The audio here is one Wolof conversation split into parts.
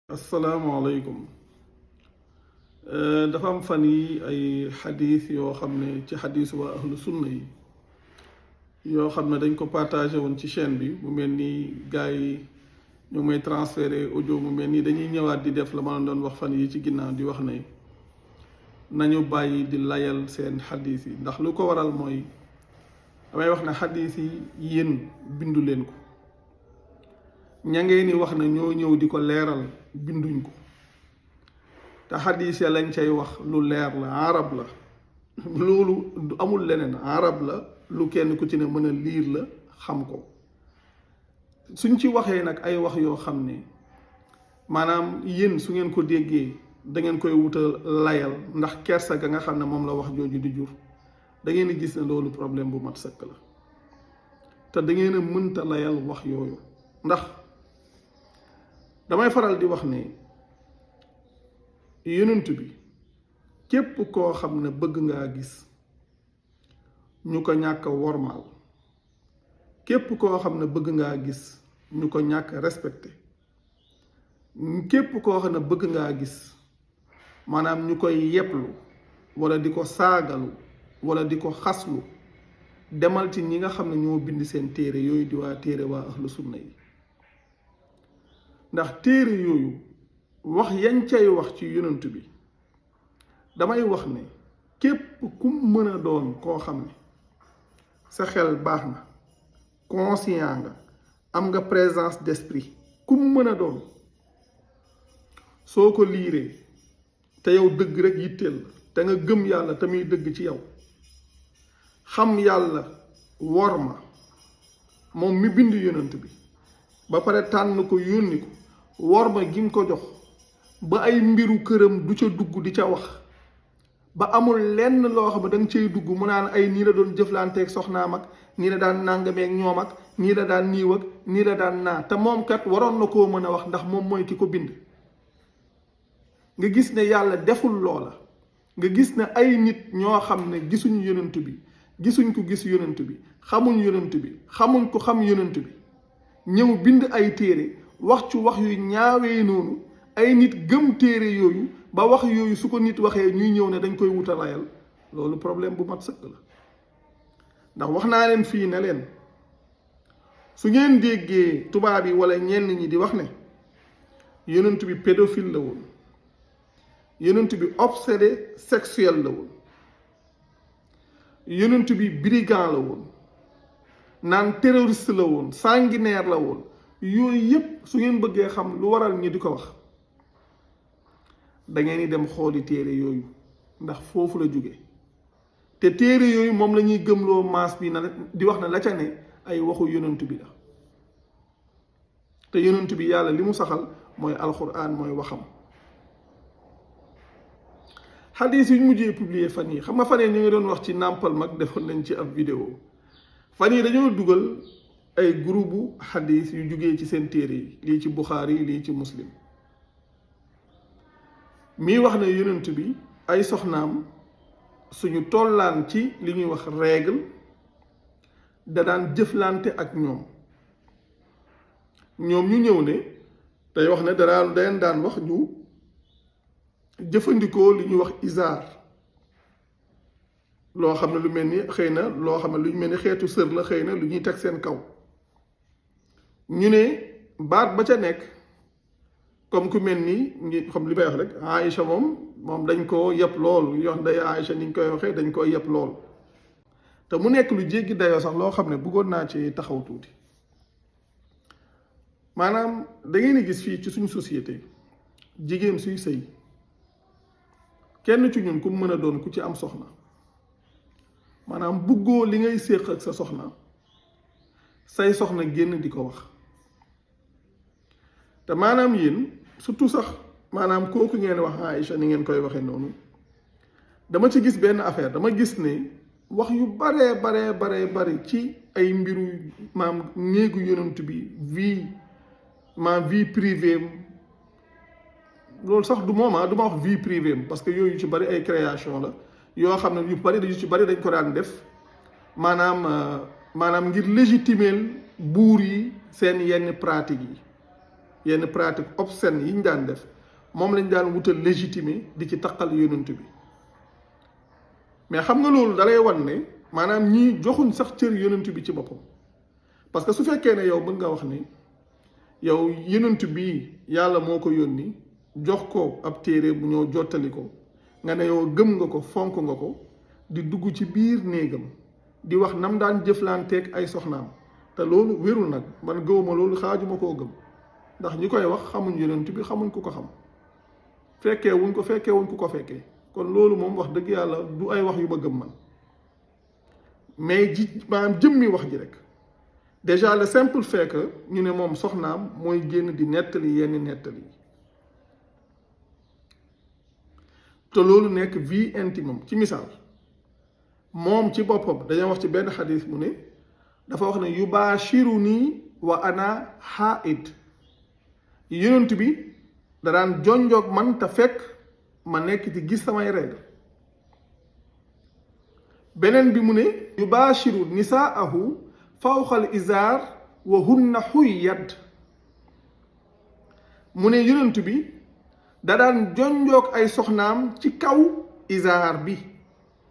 asalaamaaleykum. dafa am fan yi ay xadis yoo xam ne ci xadis waa ahlu sunna yi yoo xam ne dañ ko partagé woon ci chaîne bi mu mel ni gars yi ñu may transféré audio mu mel ni dañuy ñëwaat di def la ma doon wax fan yi ci ginnaaw di wax ne nañu bàyyi di layal seen xadis yi ndax lu ko waral mooy damay wax ne xadis yi yéen bindu leen ko ña ngeen ni wax ne ñoo ñëw di ko leeral binduñ ko te xadis ya lañ cay wax lu leer la arab la loolu amul leneen arab la lu kenn ku ci ne mën a liir la xam ko suñ ci waxee nag ay wax yoo xam ne maanaam yéen su ngeen ko déggee da ngeen koy wutal layal ndax kersa ga nga xam ne moom la wax jooju di jur da ngeen di gis ne loolu problème bu mat sëkk la te da ngeen a mënta layal wax yooyu ndax damay faral di wax ne yonent bi képp koo xam ne bëgg ngaa gis ñu ko ñàkk wormaal képp koo xam ne bëgg ngaa gis ñu ko ñàkk respecté képp koo xam ne bëgg ngaa gis maanaam ñu koy yeplu wala di ko saagalu wala di ko xaslu demal ci ñi nga xam ne ñoo bind seen téere yooyu di waa téere waa ahlu sunna yi ndax téere yooyu wax yañ cay wax ci yonent bi damay wax ne képp ku mën a doon koo xam ne sa xel baax na conscient nga am nga présence d'esprit ku mën a doon soo ko liiree te yow dëgg rek yitteel la te nga gëm yàlla te muy dëgg ci yow xam yàlla wor ma moom mi bind yonent bi ba pare tànn ko yónni ko wor ma gi mu ko jox ba ay mbiru këram du ca dugg di ca wax ba amul lenn loo xam ne da nga cay dugg mu naan ay nii la doon jëflanteeg soxnaam ak nii la daan nàngameeg ñoom ak nii la daan niiw ak nii la daan naa te moom kat waroon na koo mën a wax ndax moom mooy ki ko bind nga gis ne yàlla deful loola nga gis ne ay nit ñoo xam ne gisuñu yonent bi gisuñ ko gis yonent bi xamuñ yonent bi xamuñ ko xam yonent bi ñëw bind ay téere wax ci wax yu ñaawee noonu ay nit gëm téere yooyu ba wax yooyu su ko nit waxee ñuy ñëw ne dañ koy wuta layal loolu problème bu mat sëkk la ndax wax naa leen fii ne leen su ngeen déggee tubaab yi wala ñenn ñi di wax ne yonent bi pédophile la woon yonent bi obsédé sexuel la woon yonent bi brigand la woon naan terroriste la woon sanguinaire la woon yooyu yépp su ngeen bëggee xam lu waral ñi di ko wax da ngeen di dem xooli téere yooyu ndax foofu la jóge te téere yooyu moom la ñuy gëmloo maas bi na di wax na la ca ne ay waxu yonent bi la te yonent bi yàlla li mu saxal mooy alxuraan mooy waxam xadis yu ñu mujjee publier fan yi xam nga fan yi ñu ngi doon wax ci nàmpal mag defoon nañ ci ab vidéo fan yi dañoo dugal ay groupe xadis yu jugee ci seen téere yi lii ci Buxaari lii ci Muslim mii wax ne yonent bi ay soxnaam suñu tollaan ci li ñuy wax règle da daan jëflante ak ñoom ñu ñëw ne tey wax ne dañ daan wax ñu jëfandikoo li ñuy wax isaar loo xam ne lu mel ni xëy na loo xam ne lu mel ni xeetu sër la xëy na lu ñuy teg seen kaw ñu ne baat ba ca nekk comme ku mel ni ngi xam li may wax rek Aïcha moom dañ koo yëpp lool yox day Aïcha ni ñu koy waxee dañ koo yëpp lool te mu nekk lu jéggi dayoo sax loo xam ne bëggoon naa ci taxaw tuuti maanaam da ngeen di gis fii ci suñu société jigéen suy sëy kenn ci ñun ku mën a doon ku ci am soxna maanaam bëggoo li ngay séq ak sa soxna say soxna génn di ko wax te maanaam yéen surtout sax maanaam kooku ngeen wax Aïcha ni ngeen koy waxee noonu dama ci gis benn affaire dama gis ne wax yu bare ci ay mbiru maam néegu yonent bi vie privée loolu sax du moom du ma wax vie privée parce que yooyu ci bari ay création la yoo xam ne yu ci bari dañ ko daan def maanaam ngir légitimer buur yi seen yenn pratique yi yenn pratique obscène yi ñu daan def moom lañ daan wutal légitimé di ci taqal yonent bi mais xam nga loolu dalay wan ne maanaam ñii joxuñ sax cër yonent bi ci boppam parce que su fekkee ne yow mën nga wax ni yow yonent bi yàlla moo ko yónni jox ko ab téere bu ñëw jottali ko nga ne yow gëm nga ko fonk nga ko di dugg ci biir néegam di wax nam daan jëflanteeg ay soxnaam te loolu wérul nag man gëwuma loolu xaajuma koo gëm ndax ñi koy wax xamuñ yonent bi xamuñ ku ko xam fekkee wuñ ko fekkee wuñ ku ko fekkee kon loolu moom wax dëgg yàlla du ay wax yu ma gëm man mais ji maanaam jëmmi wax ji rek déjà le simple fait que ñu ne moom soxnaam mooy génn di nettali yenn nettali te loolu nekk vie intime am ci misaal moom ci boppam dañoo wax ci benn xadis mu ne dafa wax ne yubaashiruni wa ana haid yonent bi da daan jonjoog man te fekk ma nekk ci gis samay règle beneen bi mu ne yubaashiru nisaahu fawqal izaar wa hunna xuyyad mu ne yonent bi da daan jonjoog ay soxnaam ci kaw izaar bi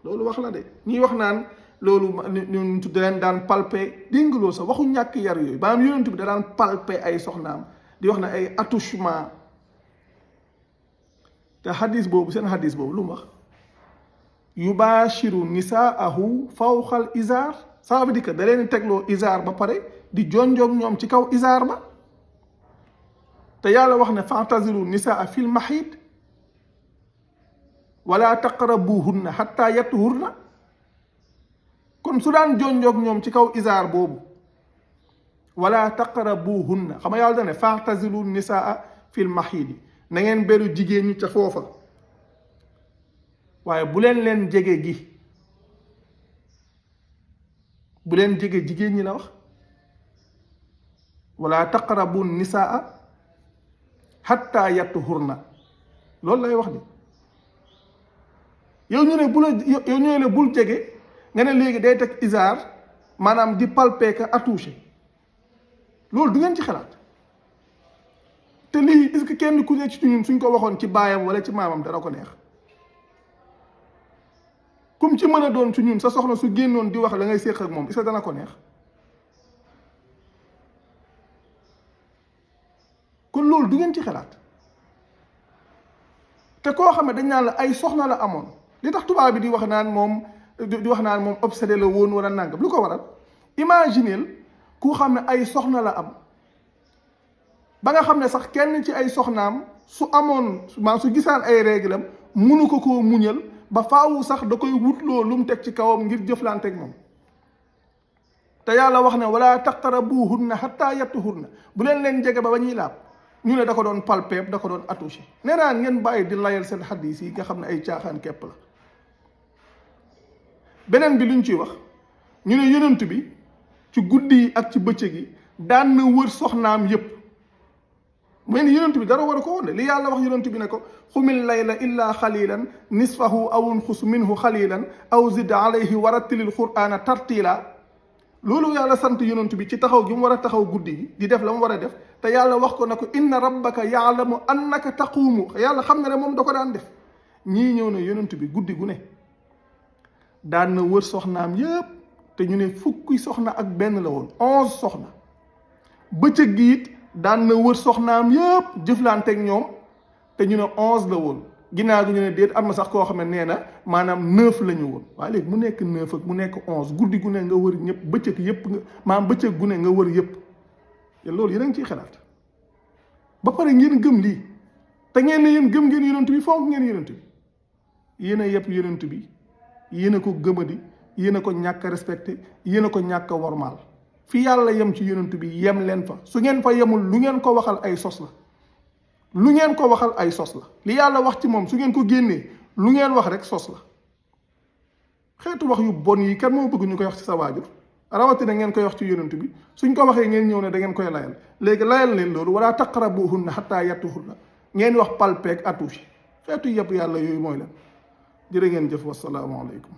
loolu wax la de ñuy wax naan loolu ñun tudde leen daan palpé déngaloo sax waxu ñàkk yar yooyu maanaam yonent bi da daan palpé ay soxnaam di wax ne ay attouchement te xadis boobu seen xadis boobu lu mu wax yubaashiru nisaahu fawqal izaar ça veut dire que da leen tegloo izaar ba pare di jonjoog ñoom ci kaw izaar ba te yàlla wax ne fa'tazilu nisaa fil maxiid wala taqrabuhunna xatta yatuhurna kon su daan jonjoog ñoom ci kaw izaar boobu wala taqrabuhunna xam nga yàlla dane fa'tazilu nisaa fil maxiidi na ngeen beru jigéen ñi ca foofa waaye bu leen jege gi bu leen jege jigéen ñi la wax wala taqrabu nisaa hatta yatuhurna loolu lay wax ni yow ñu ne bul jege nga ne léegi day teg isaar maanaam di palper ka attouché loolu du ngeen ci xalaat te lii est-ce que kenn ku ne ci ñun suñ ko waxoon ci baayam wala ci maamam dana ko neex comme ci mën a doon ci ñun sa soxna su génnoon di wax la ngay séq ak moom est-ce que dana ko neex kon loolu du ngeen ci xalaat te koo xam ne dañ naan la ay soxna la amoon li tax tubaab bi di wax naan moom obsédé la woon wala nangam lu ko waral imagineel ku xam ne ay soxna la am ba nga xam ne sax kenn ci ay soxnaam su amoon maa su gisaan ay réglam munu ko koo muñal ba faawu sax da koy wutloo lu mu teg ci kawam ngir jëflante ak moom te yàlla wax ne wala taqrabuhunna hatta yatuhurna bu leen jege ba ñuy laab ñu ne da ko doon palpeeb da ko doon attouché nee naa ngeen bàyyi di layal seen xadis yi nga xam ne ay caaxaan képp la beneen bi luñ ciy wax ñu ne yonent bi ci guddi yi ak ci bëccëg yi daan na wër soxnaam yépp mais ni yonent bi dara war a ko woon de li yàlla wax yonent bi ne ko xumil layla illa xalilan nisfahu aw unxus minhu xalilan aw zid alayhi wa rattilil qur'ana tartila loolu yàlla sant yonent bi ci taxaw gi mu war a taxaw guddi gi di def la mu war a def te yàlla wax ko ne ko inna rabbaka yaalamu annaka taquumu yàlla xam na ne moom da ko daan def ñii ñëw ne yonent bi guddi gu ne daan na wër soxnaam yépp te ñu ne fukki soxna ak benn la woon 11 soxna bëccëg gi it daan na wër soxnaam yépp jëflanteeg ñoom te ñu ne 11 la woon ginnaaw gi ñu ne déet am na sax koo xam ne nee na maanaam 9 la ñu woon waaye léegi mu nekk 9 ak mu nekk 11 guddi gu ne nga wër ñëpp bëccëg yépp nga maanaam bëccëg gu ne nga wër yépp te loolu yéen a ngi ciy xalaat ba pare ngeen gëm lii te ngeen ne yéen gëm ngeen yonent bi fonk ngeen yonent bi yéen a yëpp yonent bi yéen a ko gëmadi yéen a ko ñàkk a respecté yéen a ko ñàkk a wormaal fi yàlla yem ci yonent bi yem leen fa su ngeen fa yemul lu ngeen ko waxal ay sos la lu ngeen ko waxal ay sos la li yàlla wax ci moom su ngeen ko génnee lu ngeen wax rek sos la xeetu wax yu bon yi kan moo bëgg ñu koy wax ci sa waajur rawatina ngeen koy wax ci yonent bi suñ ko waxee ngeen ñëw ne da ngeen koy layal léegi layal leen loolu wala taqrabuhunna hatta yatuhunna ngeen wax palpeeg attouché xeetu yëpp yàlla yooyu mooy leen jërë ngeen jëf wassalaamu aleykum